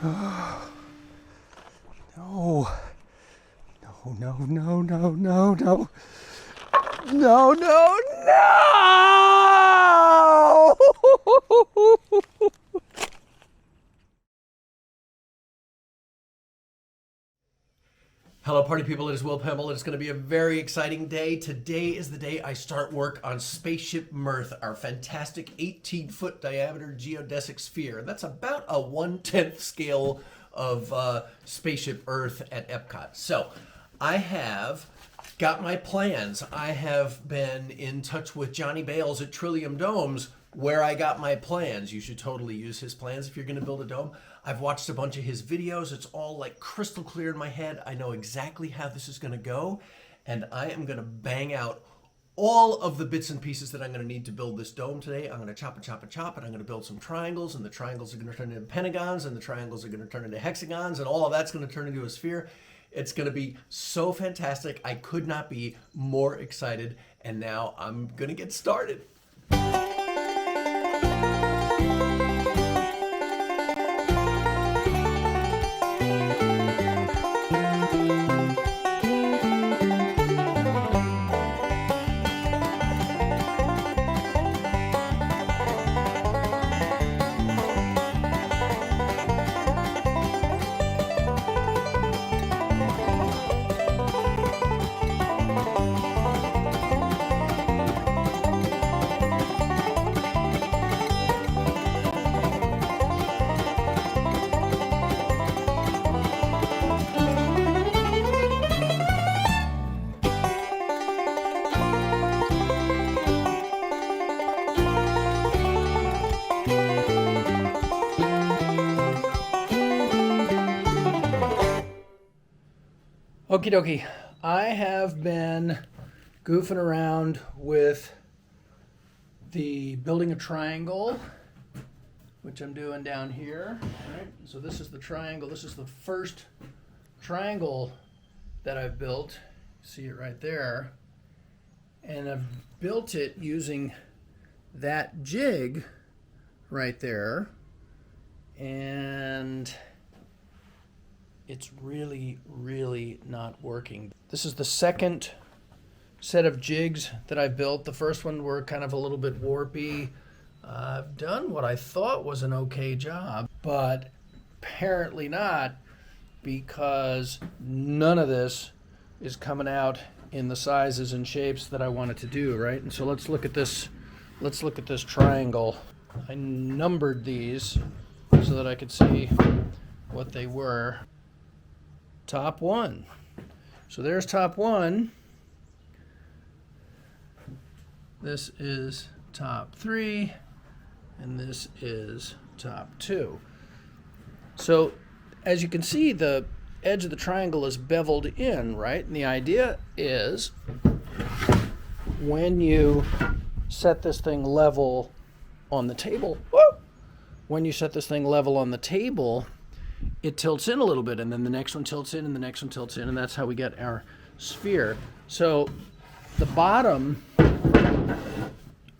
No. No. No, no, no, no, no, no. No, no, no! Hello party people, it is Will Pemble. It's going to be a very exciting day. Today is the day I start work on Spaceship Mirth, our fantastic 18-foot diameter geodesic sphere. That's about a 1/10 scale of Spaceship Earth at Epcot. So I have got my plans. I have been in touch with Johnny Bales at Trillium Domes where I got my plans. You should totally use his plans if you're going to build a dome. I've watched a bunch of his videos. It's all like crystal clear in my head. I know exactly how this is going to go, and I am going to bang out all of the bits and pieces that I'm going to need to build this dome today. I'm going to chop and chop and chop, and I'm going to build some triangles, and the triangles are going to turn into pentagons, and the triangles are going to turn into hexagons, and all of that's going to turn into a sphere. It's going to be so fantastic. I could not be more excited, and now I'm going to get started. Okie dokie, I have been goofing around with the building a triangle, which I'm doing down here, right? So this is the triangle. This is the first triangle that I've built. See it right there. And I've built it using that jig right there. And it's really, really not working. This is the second set of jigs that I built. The first one were kind of a little bit warpy. I've done what I thought was an okay job, but apparently not, because none of this is coming out in the sizes and shapes that I wanted to do, right? And so let's look at this. Let's look at this triangle. I numbered these so that I could see what they were. Top one. So there's top one. This is top three, and this is top two. So as you can see, the edge of the triangle is beveled in, right? And the idea is when you set this thing level on the table, when you set this thing level on the table, it tilts in a little bit, and then the next one tilts in, and the next one tilts in, and that's how we get our sphere. So the bottom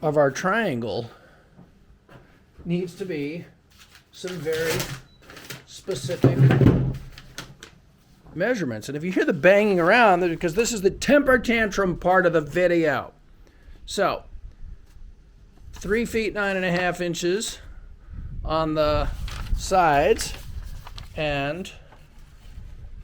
of our triangle needs to be some very specific measurements. And if you hear the banging around, because this is the temper tantrum part of the video. So 3 feet 9.5 inches on the sides, and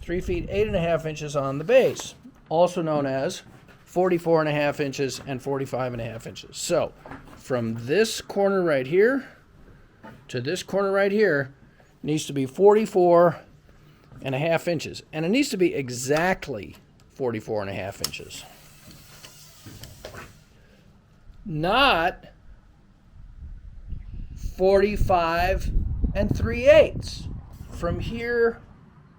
3 feet 8.5 inches on the base, also known as 44.5 inches and 45.5 inches. So from this corner right here to this corner right here needs to be 44.5 inches, and it needs to be exactly 44.5 inches, not 45 3/8. From here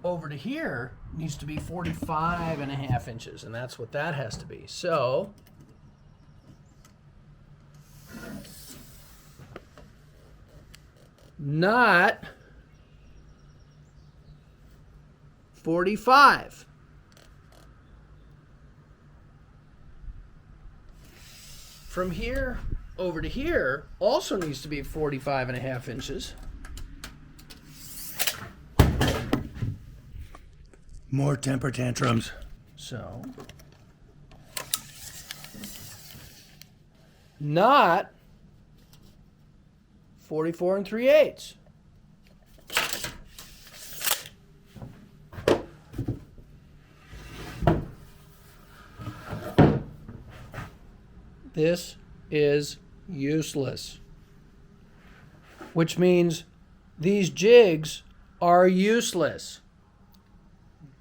over to here needs to be 45.5 inches, and that's what that has to be. So not 45. From here over to here also needs to be 45.5 inches. More temper tantrums. So, not 44 3/8. This is useless, which means these jigs are useless.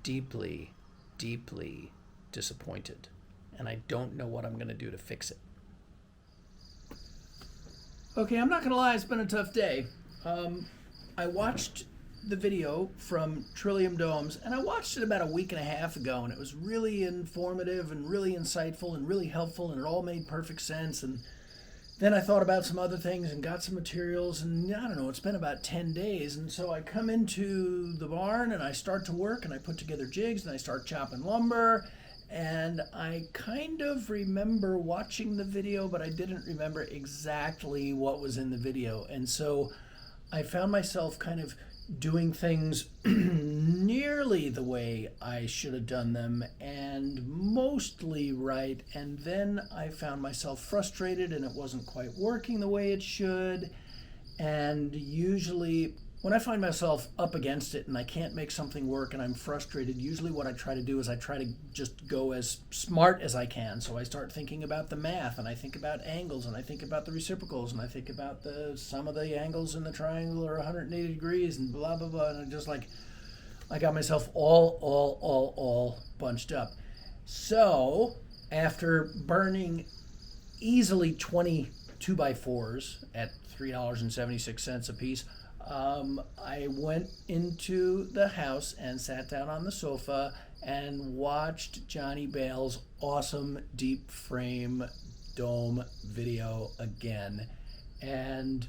Deeply, deeply disappointed, and I don't know what I'm going to do to fix it. Okay, I'm not going to lie, it's been a tough day. I watched the video from Trillium Domes, and I watched it about a week and a half ago, and it was really informative and really insightful and really helpful, and it all made perfect sense. And then I thought about some other things and got some materials, and I don't know, it's been about 10 days. And so I come into the barn and I start to work and I put together jigs and I start chopping lumber. And I kind of remember watching the video, but I didn't remember exactly what was in the video. And so I found myself kind of doing things nearly the way I should have done them and mostly right, and then I found myself frustrated and it wasn't quite working the way it should. And usually when I find myself up against it and I can't make something work and I'm frustrated, usually what I try to do is I try to just go as smart as I can. So I start thinking about the math, and I think about angles, and I think about the reciprocals, and I think about the sum of the angles in the triangle are 180 degrees and blah, blah, blah. And I just like, I got myself all bunched up. So after burning easily 20 2x4s at $3.76 a piece, I went into the house and sat down on the sofa and watched Johnny Bale's awesome deep frame dome video again. And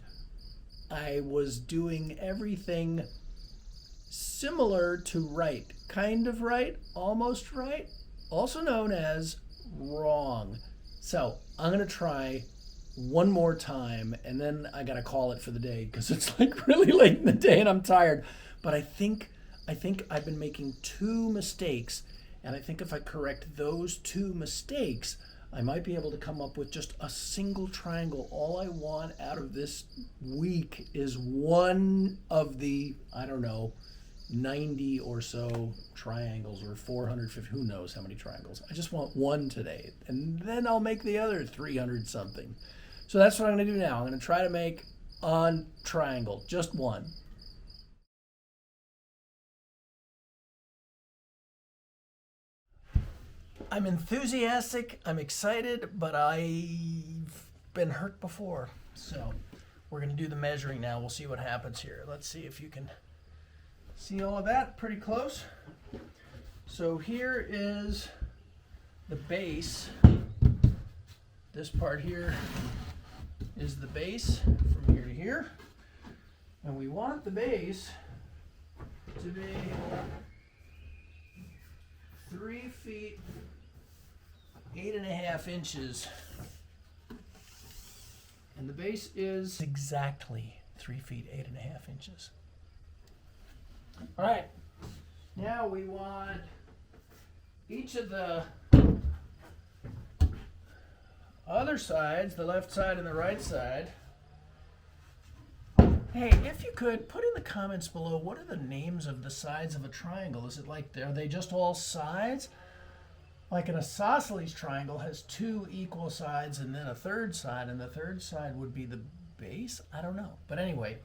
I was doing everything similar to right, kind of right, almost right, also known as wrong. So I'm going to try one more time, and then I gotta call it for the day because it's like really late in the day and I'm tired. But I think I've been making two mistakes, and I think if I correct those two mistakes, I might be able to come up with just a single triangle. All I want out of this week is one of the, I don't know, 90 or so triangles, or 450, who knows how many triangles. I just want one today, and then I'll make the other 300 something. So that's what I'm going to do now. I'm going to try to make a triangle, just one. I'm enthusiastic, I'm excited, but I've been hurt before. So we're going to do the measuring now. We'll see what happens here. Let's see if you can see all of that pretty close. So here is the base. This part here is the base from here to here. And we want the base to be 3 feet 8.5 inches. And the base is exactly 3 feet 8.5 inches. All right, now we want each of the other sides, the left side and the right side. Hey, if you could, put in the comments below, what are the names of the sides of a triangle? Is it like, are they just all sides? Like an isosceles triangle has two equal sides and then a third side, and the third side would be the base? I don't know. But anyway,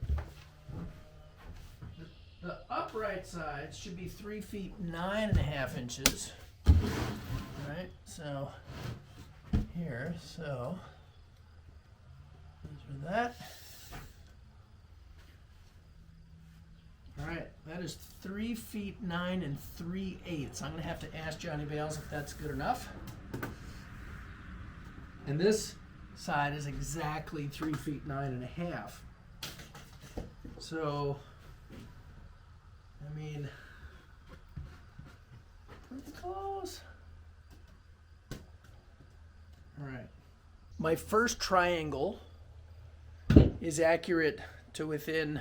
the upright sides should be 3 feet 9.5 inches. Right, so here, so measure that. All right, that is 3 feet 9 3/8. I'm going to have to ask Johnny Bales if that's good enough. And this side is exactly 3 feet 9.5. So, I mean, pretty close. All right. My first triangle is accurate to within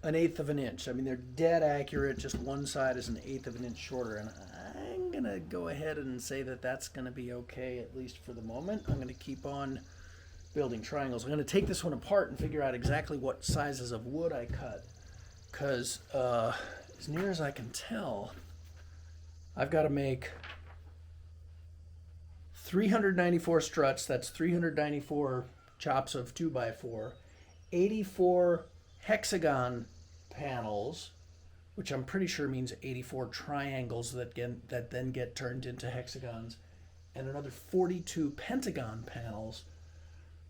an eighth of an inch. I mean, they're dead accurate. Just one side is an eighth of an inch shorter. And I'm going to go ahead and say that that's going to be okay, at least for the moment. I'm going to keep on building triangles. I'm going to take this one apart and figure out exactly what sizes of wood I cut. Because as near as I can tell, I've got to make 394 struts. That's 394 chops of 2x4, 84 hexagon panels, which I'm pretty sure means 84 triangles that then get turned into hexagons, and another 42 pentagon panels.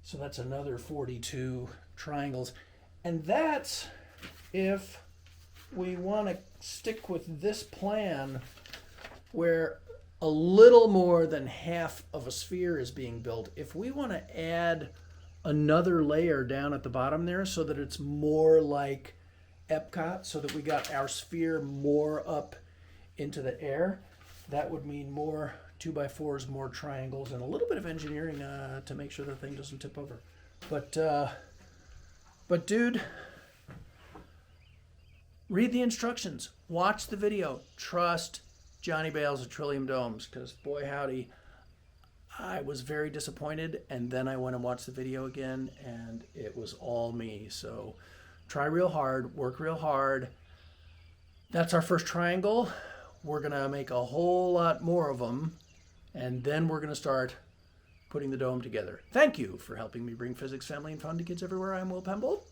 So that's another 42 triangles. And that's if we want to stick with this plan where a little more than half of a sphere is being built. If we want to add another layer down at the bottom there so that it's more like Epcot, so that we got our sphere more up into the air, that would mean more 2x4s, more triangles, and a little bit of engineering to make sure the thing doesn't tip over. But dude, read the instructions, watch the video, trust Johnny Bales of Trillium Domes, because boy howdy, I was very disappointed, and then I went and watched the video again, and it was all me. So try real hard, work real hard. That's our first triangle. We're going to make a whole lot more of them, and then we're going to start putting the dome together. Thank you for helping me bring physics, family, and fun to kids everywhere. I'm Will Pemble,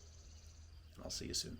and I'll see you soon.